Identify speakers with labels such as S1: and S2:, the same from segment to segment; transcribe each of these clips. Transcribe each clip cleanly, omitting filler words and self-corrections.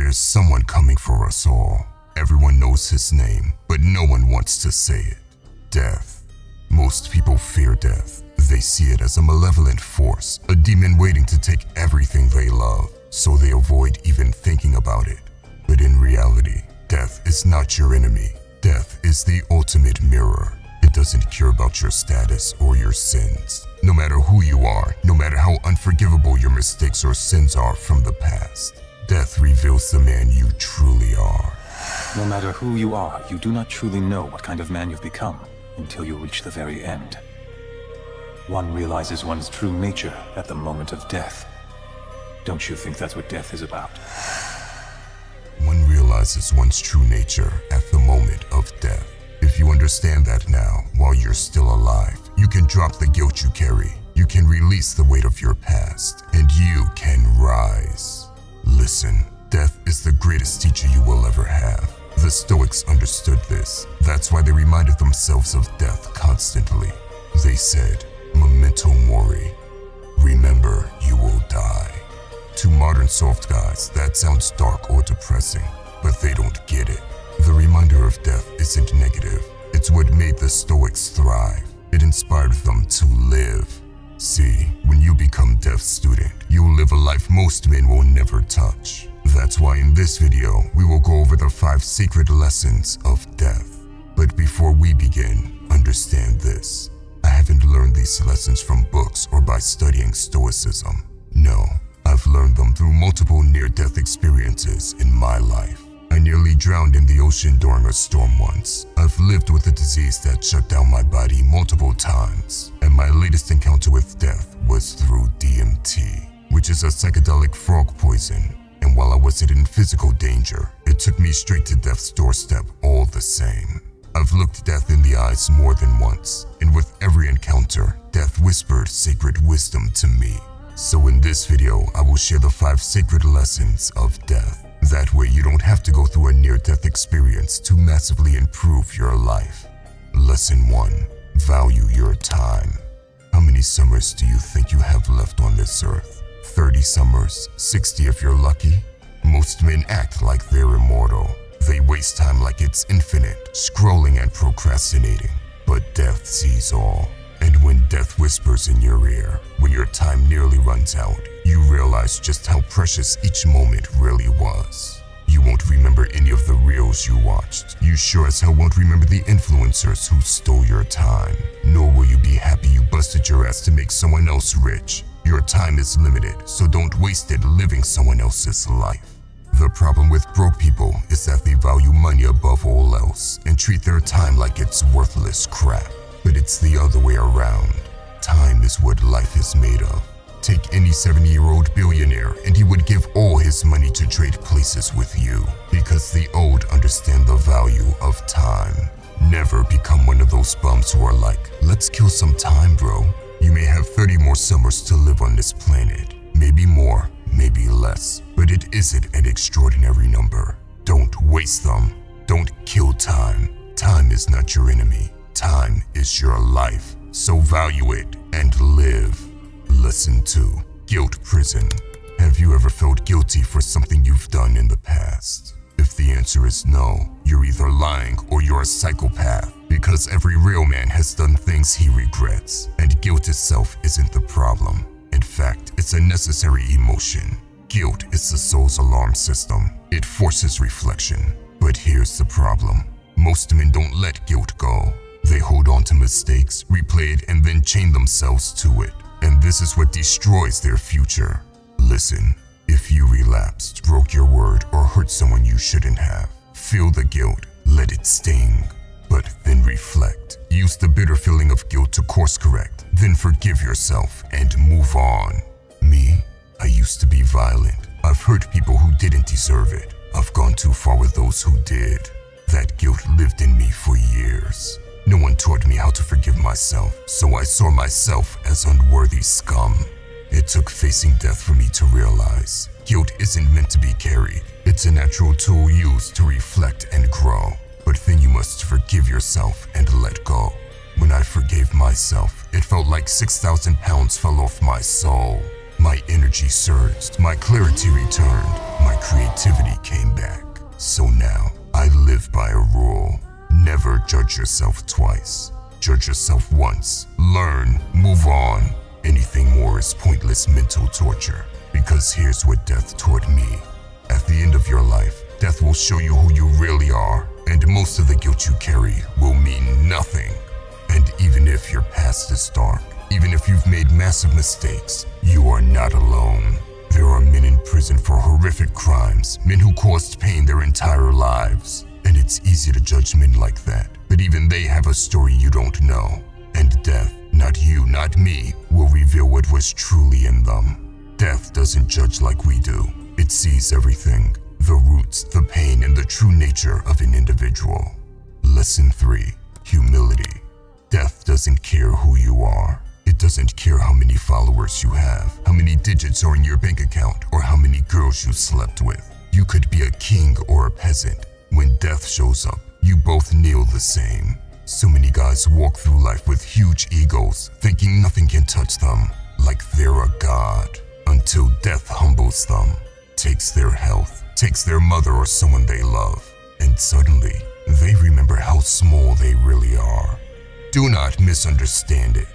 S1: There's someone coming for us all. Everyone knows his name, but no one wants to say it. Death. Most people fear death. They see it as a malevolent force, a demon waiting to take everything they love, so they avoid even thinking about it. But in reality, death is not your enemy. Death is the ultimate mirror. It doesn't care about your status or your sins. No matter who you are, no matter how unforgivable your mistakes or sins are from the past, death reveals the man you truly are.
S2: No matter who you are, you do not truly know what kind of man you've become until you reach the very end. One realizes one's true nature at the moment of death. Don't you think that's what death is about?
S1: One realizes one's true nature at the moment of death. If you understand that now, while you're still alive, you can drop the guilt you carry. You can release the weight of your past, and you can rise. Listen, death is the greatest teacher you will ever have. The Stoics understood this. That's why they reminded themselves of death constantly. They said, Memento mori. Remember, you will die. To modern soft guys, that sounds dark or depressing, but they don't get it. The reminder of death isn't negative. It's what made the Stoics thrive. It inspired them to live. See, when you become Death's student, you'll live a life most men will never touch. That's why in this video, we will go over the 5 secret lessons of death. But before we begin, understand this. I haven't learned these lessons from books or by studying Stoicism. No, I've learned them through multiple near-death experiences in my life. I nearly drowned in the ocean during a storm once. I've lived with a disease that shut down my body multiple times. And my latest encounter with death was through DMT, which is a psychedelic frog poison. And while I wasn't in physical danger, it took me straight to death's doorstep all the same. I've looked death in the eyes more than once, and with every encounter, death whispered sacred wisdom to me. So in this video, I will share the 5 sacred lessons of death. That way you don't have to go through a near-death experience to massively improve your life. Lesson 1. Value your time. How many summers do you think you have left on this earth? 30 summers, 60 if you're lucky? Most men act like they're immortal. They waste time like it's infinite, scrolling and procrastinating. But death sees all. And when death whispers in your ear, when your time nearly runs out, you realize just how precious each moment really was. You won't remember any of the reels you watched. You sure as hell won't remember the influencers who stole your time. Nor will you be happy you busted your ass to make someone else rich. Your time is limited, so don't waste it living someone else's life. The problem with broke people is that they value money above all else and treat their time like it's worthless crap. But it's the other way around. Time is what life is made of. Take any 70-year-old billionaire and he would give all his money to trade places with you, because the old understand the value of time. Never become one of those bums who are like, let's kill some time, bro. You may have 30 more summers to live on this planet. Maybe more, maybe less, but it isn't an extraordinary number. Don't waste them. Don't kill time. Time is not your enemy. Time is your life, so value it and live. Lesson 2. Guilt prison. Have you ever felt guilty for something you've done in the past? If the answer is no, you're either lying or you're a psychopath, because every real man has done things he regrets, and guilt itself isn't the problem. In fact, it's a necessary emotion. Guilt is the soul's alarm system. It forces reflection. But here's the problem. Most men don't let guilt go. They hold on to mistakes, replay it, and then chain themselves to it. And this is what destroys their future. Listen, if you relapsed, broke your word, or hurt someone you shouldn't have, feel the guilt, let it sting. But then reflect. Use the bitter feeling of guilt to course correct, then forgive yourself and move on. Me? I used to be violent. I've hurt people who didn't deserve it. I've gone too far with those who did. That guilt lived in me for years. No one taught me how to forgive myself, so I saw myself as unworthy scum. It took facing death for me to realize guilt isn't meant to be carried. It's a natural tool used to reflect and grow. But then you must forgive yourself and let go. When I forgave myself, it felt like 6,000 pounds fell off my soul. My energy surged, my clarity returned, my creativity came by a rule. Never judge yourself twice. Judge yourself once. Learn, move on. Anything more is pointless mental torture. Because here's what death taught me. At the end of your life, death will show you who you really are, and most of the guilt you carry will mean nothing. And even if your past is dark, even if you've made massive mistakes, you are not alone. There are men in prison for horrific crimes, men who caused pain their entire lives. And it's easy to judge men like that, but even they have a story you don't know. And death, not you, not me, will reveal what was truly in them. Death doesn't judge like we do. It sees everything, the roots, the pain, and the true nature of an individual. Lesson 3. Humility. Death doesn't care who you are. It doesn't care how many followers you have, how many digits are in your bank account, or how many girls you slept with. You could be a king or a peasant. When death shows up, you both kneel the same. So many guys walk through life with huge egos, thinking nothing can touch them, like they're a god, until death humbles them, takes their health, takes their mother or someone they love, and suddenly, they remember how small they really are. Do not misunderstand it.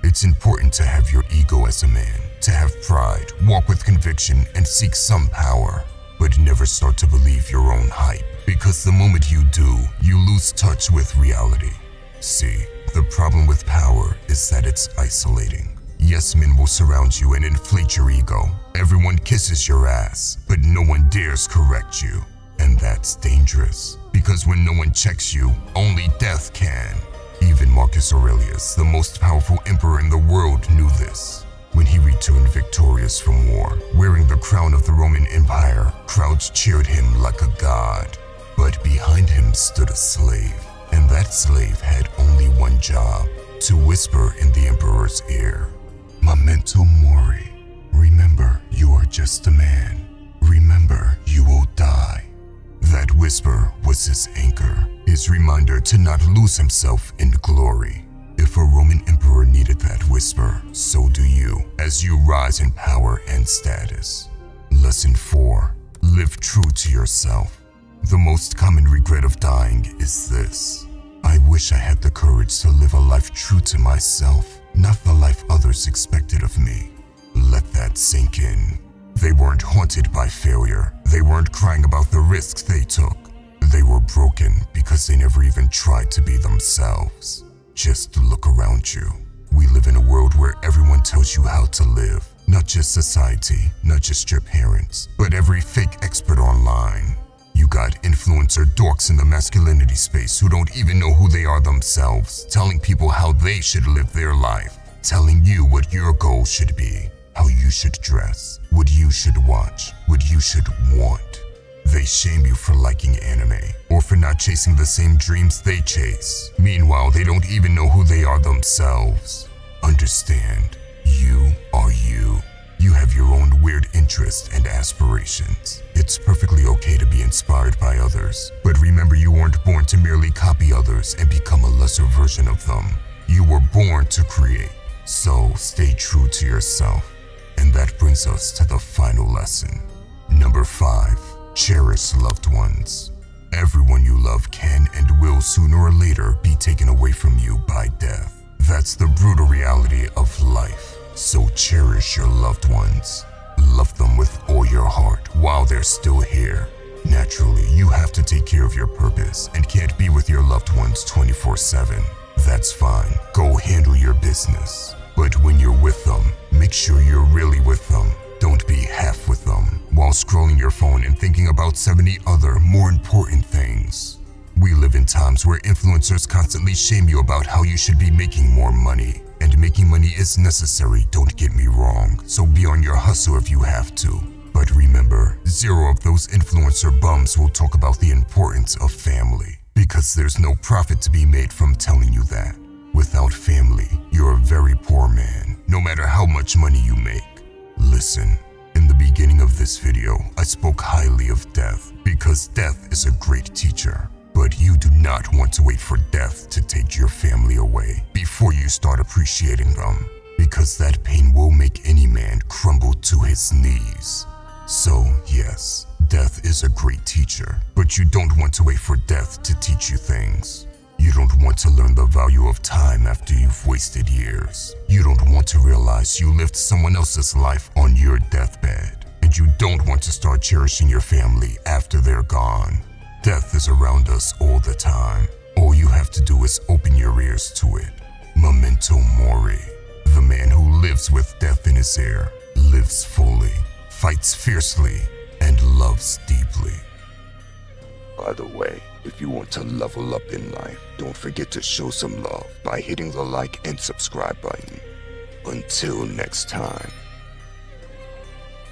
S1: It's important to have your ego as a man, to have pride, walk with conviction, and seek some power, but never start to believe your own hype. Because the moment you do, you lose touch with reality. See, the problem with power is that it's isolating. Yes, men will surround you and inflate your ego. Everyone kisses your ass, but no one dares correct you. And that's dangerous, because when no one checks you, only death can. Even Marcus Aurelius, the most powerful emperor in the world, knew this. When he returned victorious from war, wearing the crown of the Roman Empire, crowds cheered him like a god. But behind him stood a slave, and that slave had only one job, to whisper in the emperor's ear, "Memento mori. Remember, you are just a man. Remember, you will die." That whisper was his anchor, his reminder to not lose himself in glory. If a Roman emperor needed that whisper, so do you, as you rise in power and status. Lesson 4. Live true to yourself. The most common regret of dying is this. I wish I had the courage to live a life true to myself, not the life others expected of me. Let that sink in. They weren't haunted by failure. They weren't crying about the risks they took. They were broken because they never even tried to be themselves. Just look around you. We live in a world where everyone tells you how to live. Not just society, not just your parents, but every fake expert online. You got influencer dorks in the masculinity space who don't even know who they are themselves, telling people how they should live their life, telling you what your goals should be, how you should dress, what you should watch, what you should want. They shame you for liking anime, or for not chasing the same dreams they chase. Meanwhile, they don't even know who they are themselves. Understand, you are you. You have your own weird interests and aspirations. It's perfectly okay to be inspired by others, but remember you weren't born to merely copy others and become a lesser version of them. You were born to create, so stay true to yourself. And that brings us to the final lesson. Number 5. Cherish loved ones. Everyone you love can and will sooner or later be taken away from you by death. That's the brutal reality of life. So cherish your loved ones. Love them with all your heart while they're still here. Naturally, you have to take care of your purpose and can't be with your loved ones 24/7. That's fine. Go handle your business. But when you're with them, make sure you're really with them. Don't be half with them while scrolling your phone and thinking about 70 other more important things. We live in times where influencers constantly shame you about how you should be making more money. And making money is necessary, don't get me wrong, so be on your hustle if you have to. But remember, 0 of those influencer bums will talk about the importance of family, because there's no profit to be made from telling you that. Without family, you're a very poor man, no matter how much money you make. Listen, in the beginning of this video, I spoke highly of death, because death is a great teacher. But you do not want to wait for death to take your family away before you start appreciating them, because that pain will make any man crumble to his knees. So yes, Death is a great teacher, but you don't want to wait for death to teach you things. You don't want to learn the value of time after you've wasted years. You don't want to realize you lived someone else's life on your deathbed. And you don't want to start cherishing your family after they're gone. Death is around us all the time. All you have to do is open your ears to it. Memento mori. The man who lives with death in his air lives fully, fights fiercely, and loves deeply.
S3: By the way, if you want to level up in life, don't forget to show some love by hitting the like and subscribe button. Until next time.